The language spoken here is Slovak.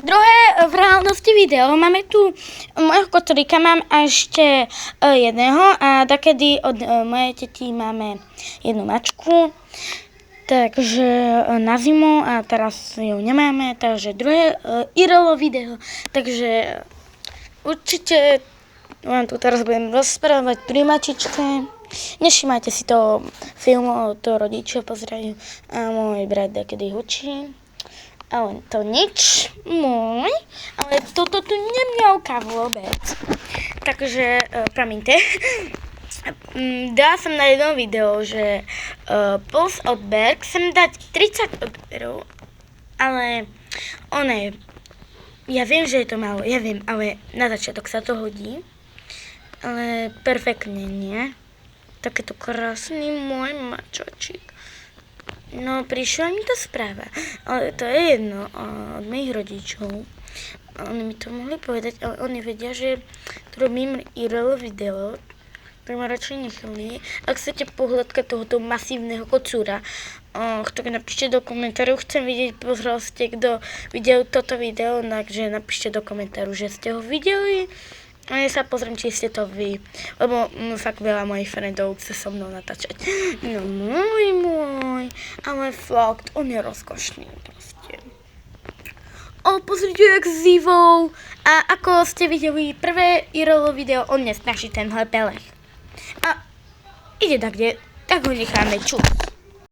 druhé v reálnosti video. Máme tu môjho kotrika, mám ešte jedného a takedy od mojej teti máme jednu mačku. Takže na zimu a teraz ju nemáme, takže druhé IRL video. Takže určite vám tu teraz budem rozprávať pri mačičke. Nevšímajte si to filmu, to rodičia pozerajú a môj brat kedy hučí. Ale to nič, môj, ale toto tu nemňauká vôbec. Takže, promiňte. Dala som na jedno video, že plus odber, chcem dať 30 odberov, ale ja viem, že je to málo, ja viem, ale na začiatok sa to hodí, ale perfektne, nie? Takéto krásny môj mačočík. No, prišla mi to správa, ale to je jedno od mojich rodičov. Oni mi to mohli povedať, ale oni vedia, že tu robím IRL video, tak ma radšej nechali. Ak chcete pohľadkať tohoto masívneho kocúra, ktorý napíšte do komentáru, chcem vidieť, pozrel ste, kto videl toto video, takže napíšte do komentáru, že ste ho videli. A ja sa pozriem, či ste to vy, lebo fakt veľa mojich friendov chce so mnou natáčať. No môj, ale fakt, on je rozkošný proste. Pozrite, jak zivou. A ako ste videli prvé IRL video, on nesnaží tenhle pelech. A ide tak, kde, tak ho necháme čuť.